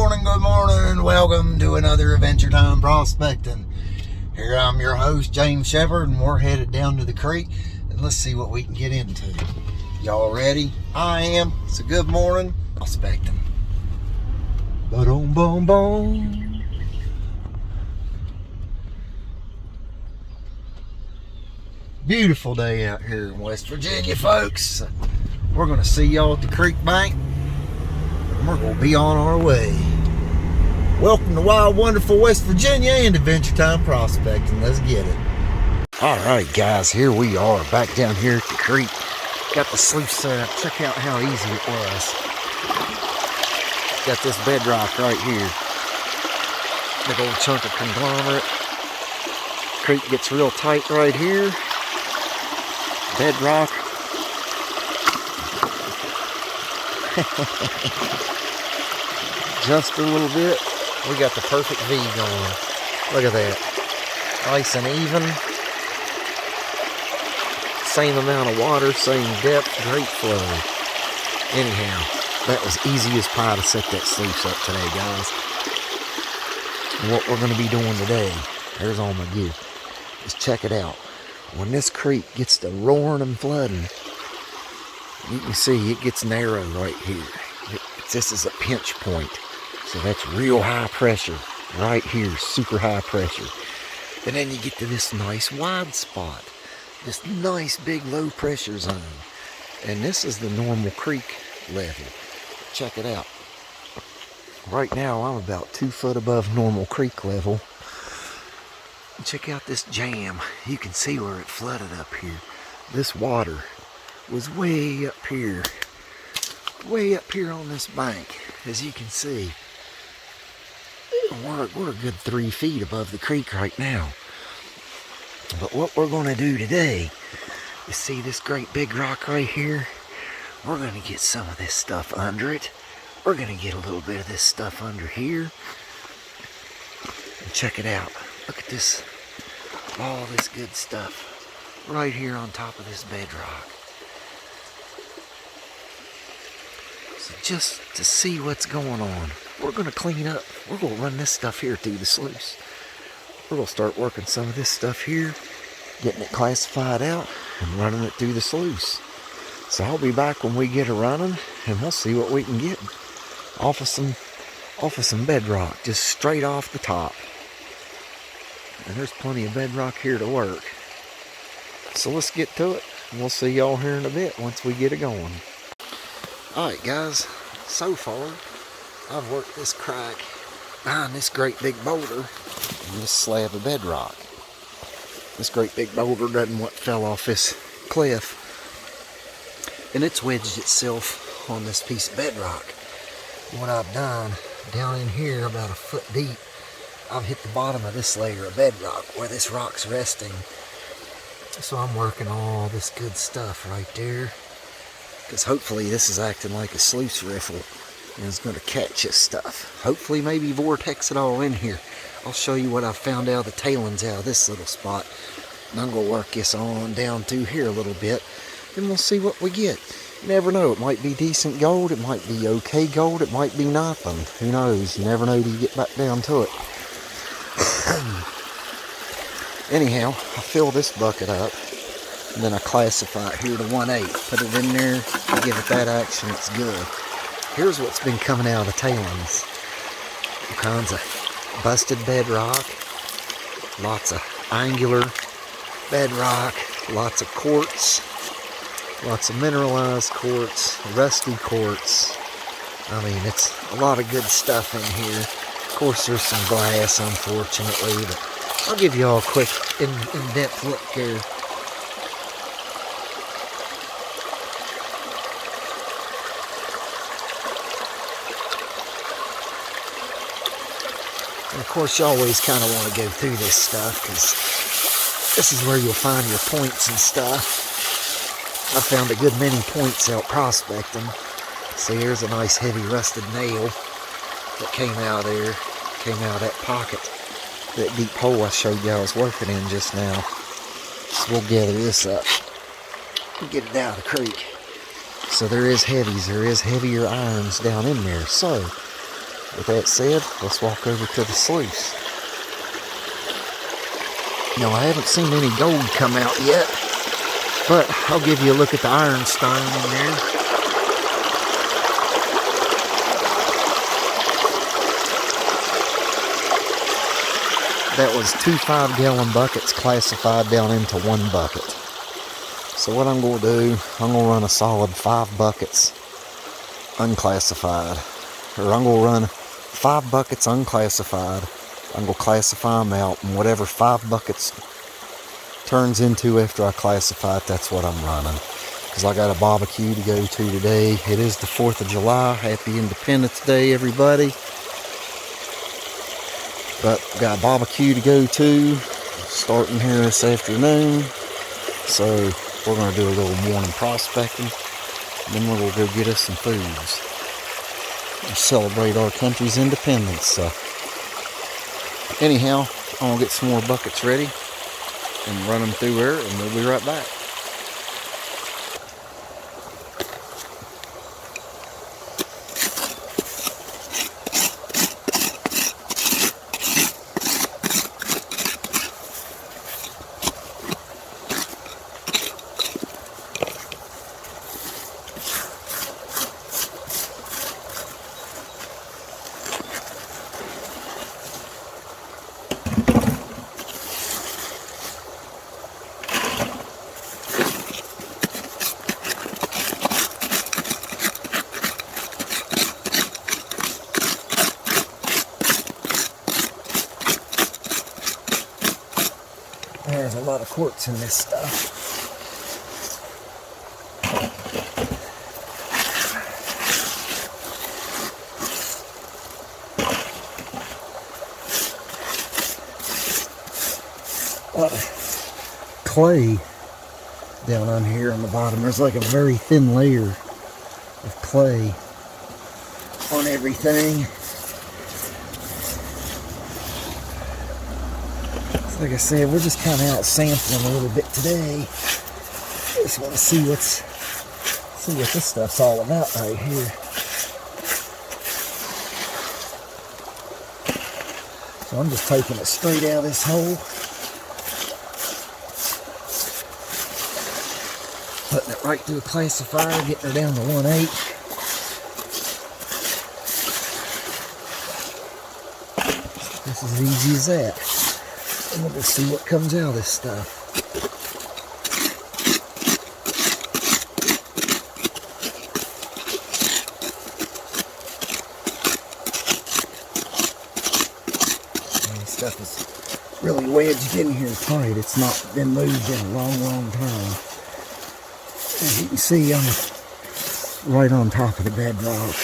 good morning, and welcome to another Adventure Time Prospecting. Here I'm your host, James Shepherd, and we're headed down to the creek, and let's see what we can get into. Y'all ready? I am. So good morning, prospecting. Ba-dum, boom, boom. Beautiful day out here in West Virginia, folks. We're going to see y'all at the creek bank, and we're going to be on our way. Welcome to wild, wonderful West Virginia and Adventure Time Prospecting. Let's get it. All right, guys, here we are back down here at the creek. Got the sluice set up. Check out how easy it was. Got this bedrock right here. Big old chunk of conglomerate. Creek gets real tight right here. Bedrock. Just a little bit. We got the perfect V going. Look at that. Nice and even. Same amount of water, same depth, great flow. Anyhow, that was easy as pie to set that sluice up today, guys. And what we're going to be doing today, there's all my gear, is check it out. When this creek gets to roaring and flooding, you can see it gets narrow right here. This is a pinch point. So that's real high pressure right here, super high pressure. And then you get to this nice wide spot, this nice big low pressure zone. And this is the normal creek level. Check it out. Right now I'm about 2 foot above normal creek level. Check out this jam. You can see where it flooded up here. This water was way up here on this bank, as you can see. We're a good 3 feet above the creek right now. But what we're going to do today is see this great big rock right here. We're going to get some of this stuff under it. We're going to get a little bit of this stuff under here. And check it out. Look at this. All this good stuff right here on top of this bedrock. So just to see what's going on, we're going to clean up. We're going to run this stuff here through the sluice. We're going to start working some of this stuff here, getting it classified out, and running it through the sluice. So I'll be back when we get it running, and we'll see what we can get off of some bedrock, just straight off the top. And there's plenty of bedrock here to work. So let's get to it, and we'll see y'all here in a bit once we get it going. Alright guys, so far I've worked this crack behind this great big boulder and this slab of bedrock. This great big boulder doesn't what fell off this cliff, and it's wedged itself on this piece of bedrock. What I've done down in here about 1 foot deep, I've hit the bottom of this layer of bedrock where this rock's resting. So I'm working all this good stuff right there, because hopefully this is acting like a sluice riffle and it's going to catch this stuff. Hopefully maybe vortex it all in here. I'll show you what I found out of the tailings out of this little spot. And I'm going to work this on down through here a little bit, and we'll see what we get. You never know. It might be decent gold. It might be okay gold. It might be nothing. Who knows? You never know till you get back down to it. Anyhow, I fill this bucket up, and then I classify it here to 1/8. Put it in there, give it that action, it's good. Here's what's been coming out of the tailings. All kinds of busted bedrock, lots of angular bedrock, lots of quartz, lots of mineralized quartz, rusty quartz. I mean, it's a lot of good stuff in here. Of course, there's some glass, unfortunately, but I'll give you all a quick in-depth look here. And of course, you always kind of want to go through this stuff, because this is where you'll find your points and stuff. I found a good many points out prospecting. See, here's a nice heavy rusted nail that came out there, came out of that pocket. That deep hole I showed you I was working in just now. So we'll gather this up and get it down the creek. So there is heavies, there is heavier irons down in there. So with that said, let's walk over to the sluice. Now, I haven't seen any gold come out yet, but I'll give you a look at the ironstone in there. That was 2 5-gallon buckets classified down into 1 bucket. So what I'm going to do, I'm going to run a solid 5 buckets unclassified. Or I'm going to run 5 buckets unclassified. I'm going to classify them out, and whatever 5 buckets turns into after I classify it, that's what I'm running. Because I got a barbecue to go to today. It is the 4th of July. Happy Independence Day, everybody. But got a barbecue to go to starting here this afternoon. So we're going to do a little morning prospecting. And then we're going to go get us some foods. And celebrate our country's independence. So anyhow, I'm going to get some more buckets ready and run them through there, and we'll be right back. There's a lot of quartz in this stuff. A lot of clay down on here on the bottom. There's like a very thin layer of clay on everything. Like I said, we're just kind of out sampling a little bit today. Just want to see what this stuff's all about right here. So I'm just taking it straight out of this hole, putting it right through a classifier, getting her down to 1/8. This is as easy as that. And we'll just see what comes out of this stuff. And this stuff is really wedged in here tight. It's not been moved in a long, long time. As you can see, I'm right on top of the bedrock.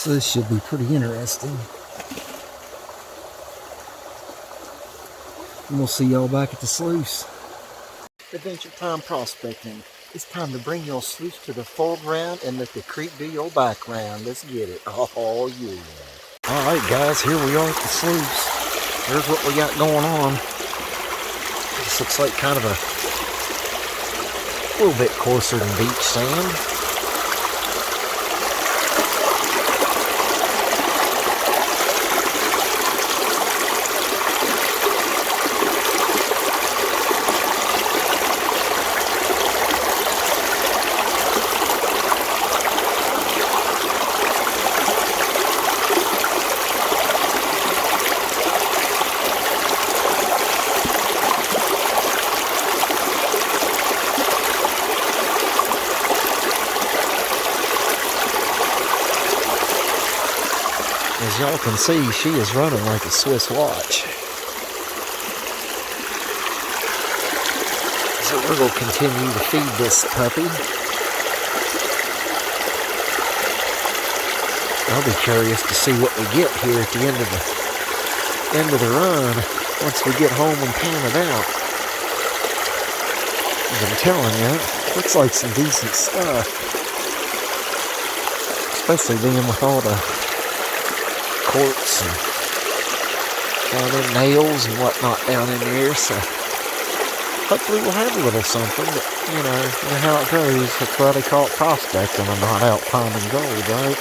So this should be pretty interesting. And we'll see y'all back at the sluice. Adventure time prospecting. It's time to bring your sluice to the foreground and let the creek be your background. Let's get it. Oh yeah. Alright guys, here we are at the sluice. Here's what we got going on. This looks like kind of a little bit coarser than beach sand. As y'all can see, she is running like a Swiss watch. So we're going to continue to feed this puppy. I'll be curious to see what we get here at the end of the run once we get home and pan it out. As I'm telling you, it looks like some decent stuff. Especially being with all the quartz and down in nails and whatnot down in there, so hopefully we'll have a little something, but you know how it goes. That's why they call it prospecting and not out finding gold, right?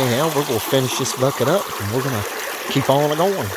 Anyhow, we're going to finish this bucket up and we're going to keep on going.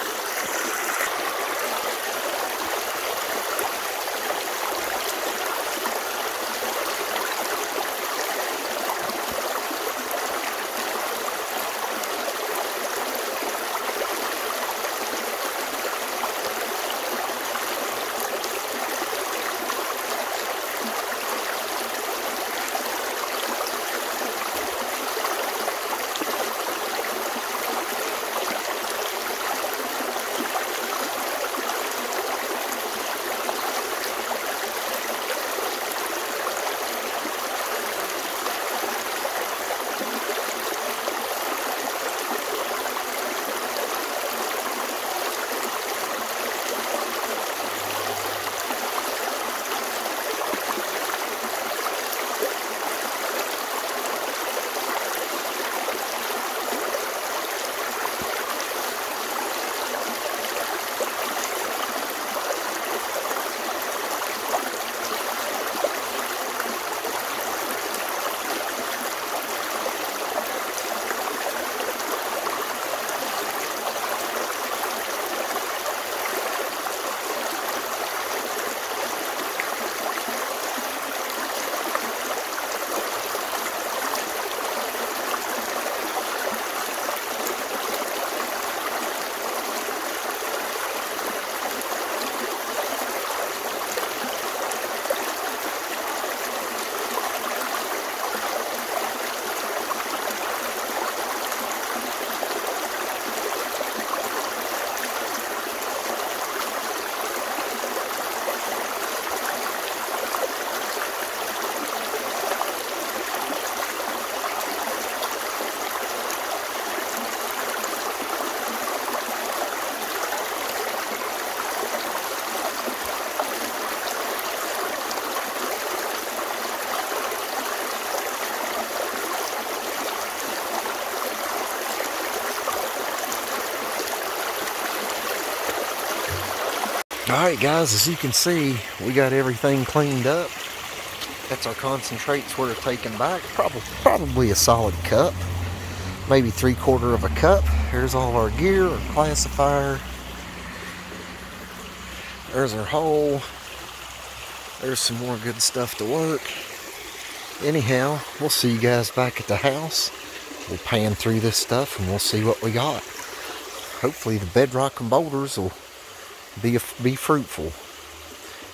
Alright guys, as you can see, we got everything cleaned up. That's our concentrates we're taking back. Probably a solid cup. Maybe 3/4 of a cup. Here's all our gear, our classifier. There's our hole. There's some more good stuff to work. Anyhow, we'll see you guys back at the house. We'll pan through this stuff and we'll see what we got. Hopefully the bedrock and boulders will be fruitful.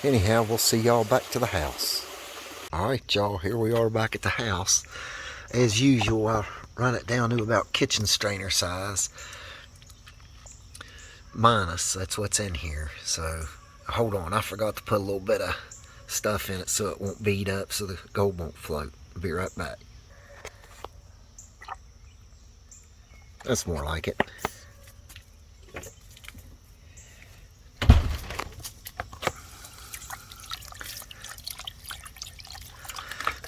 Anyhow, we'll see y'all back to the house. Alright y'all, here we are back at the house. As usual, I'll run it down to about kitchen strainer size. Minus, that's what's in here. So, hold on, I forgot to put a little bit of stuff in it so it won't bead up, so the gold won't float. I'll be right back. That's more like it.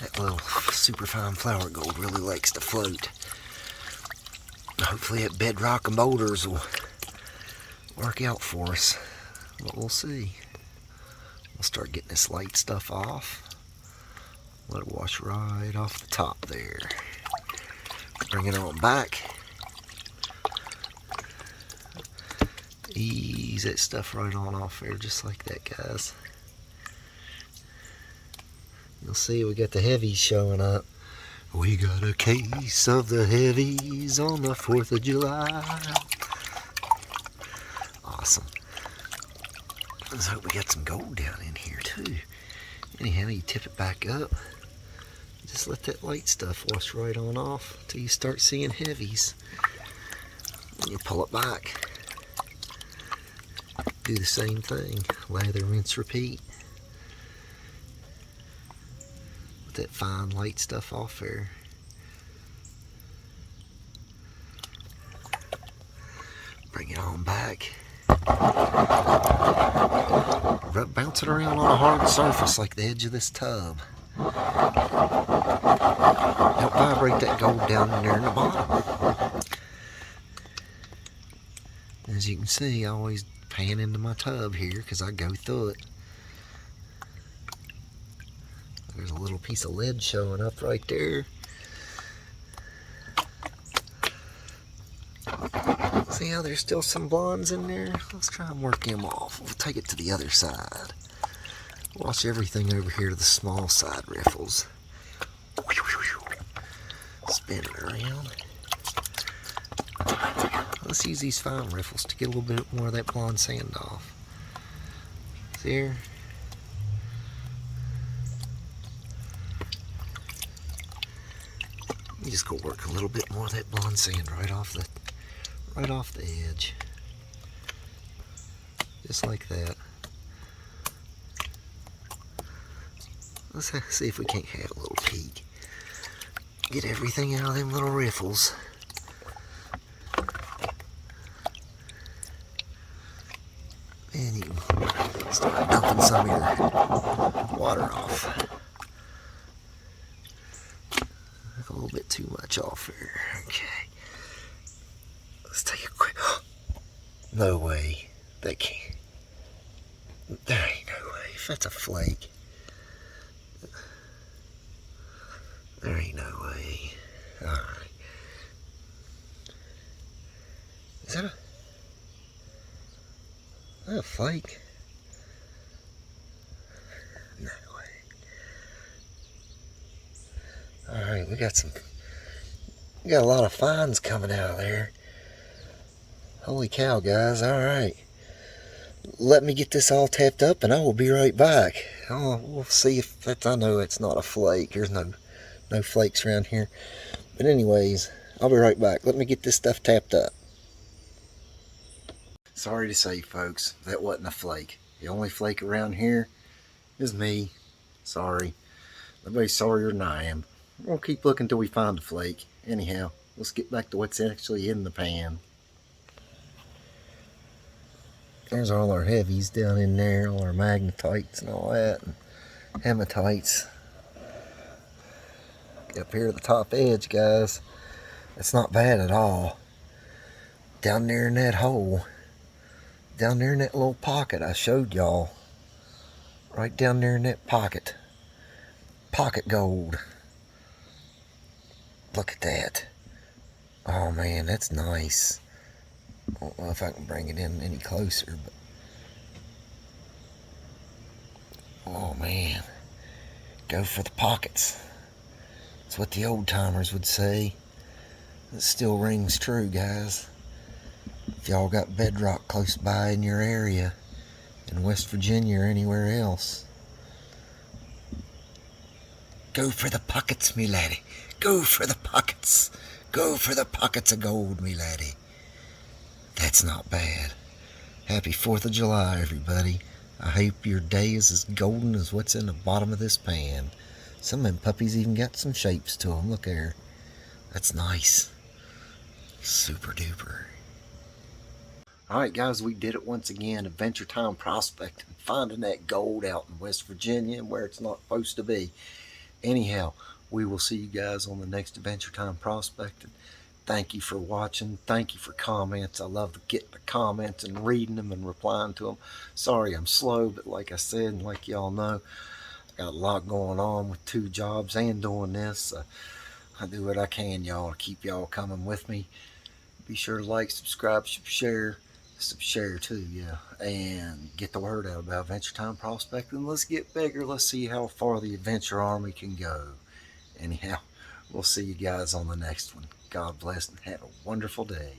That little superfine flour gold really likes to float. Hopefully that bedrock and boulders will work out for us. But we'll see. We'll start getting this light stuff off. Let it wash right off the top there. Bring it on back. Ease that stuff right on off there, just like that, guys. You'll see we got the heavies showing up. We got a case of the heavies on the 4th of July. Awesome. Let's hope we got some gold down in here too. Anyhow, you tip it back up. Just let that light stuff wash right on off until you start seeing heavies. And you pull it back. Do the same thing. Lather, rinse, repeat. Let that fine light stuff off there. Bring it on back. Bounce it around on a hard surface like the edge of this tub. Help vibrate that gold down in there in the bottom. As you can see, I always pan into my tub here because I go through it. There's a little piece of lead showing up right there. See how there's still some blondes in there? Let's try and work them off. We'll take it to the other side. Watch everything over here to the small side riffles. Spin it around. Let's use these fine riffles to get a little bit more of that blonde sand off. See here? You just go work a little bit more of that blonde sand right off the edge. Just like that. Let's see if we can't have a little peek. Get everything out of them little riffles. And you can start dumping some of your water off. A little bit too much off there. Okay. Let's take a quick. No way. That can't. There ain't no way. If that's a flake. There ain't no way. Alright. Is that a flake? No way. Alright, we got a lot of fines coming out of there. Holy cow, guys. Alright. Let me get this all tapped up and I will be right back. We'll see if that's, I know it's not a flake. There's no flakes around here. But anyways, I'll be right back. Let me get this stuff tapped up. Sorry to say, folks, that wasn't a flake. The only flake around here is me. Sorry. Nobody's sorrier than I am. We'll keep looking until we find a flake. Anyhow, let's get back to what's actually in the pan. There's all our heavies down in there, all our magnetites and all that, and hematites. Up here at the top edge, guys, it's not bad at all. Down there in that hole, down there in that little pocket I showed y'all, right down there in that pocket gold. Look at that. Oh man, that's nice. I don't know if I can bring it in any closer, but oh man, go for the pockets. That's what the old timers would say. It still rings true, guys. If y'all got Bedrock close by in your area, in West Virginia or anywhere else, go for the pockets, me laddie. Go for the pockets. Go for the pockets of gold, me laddie. That's not bad. Happy 4th of July, everybody. I hope your day is as golden as what's in the bottom of this pan. Some of them puppies even got some shapes to them. Look there. That's nice. Super duper. Alright guys, we did it once again. Adventure time prospecting. Finding that gold out in West Virginia where it's not supposed to be. Anyhow, we will see you guys on the next Adventure Time Prospecting. Thank you for watching. Thank you for comments. I love getting the comments and reading them and replying to them. Sorry I'm slow, but like I said, and like y'all know, I got a lot going on with 2 jobs and doing this. I do what I can, y'all, to keep y'all coming with me. Be sure to like, subscribe, share too, yeah, and get the word out about Adventure Time Prospecting. Let's get bigger. Let's see how far the Adventure Army can go. Anyhow, we'll see you guys on the next one. God bless and have a wonderful day.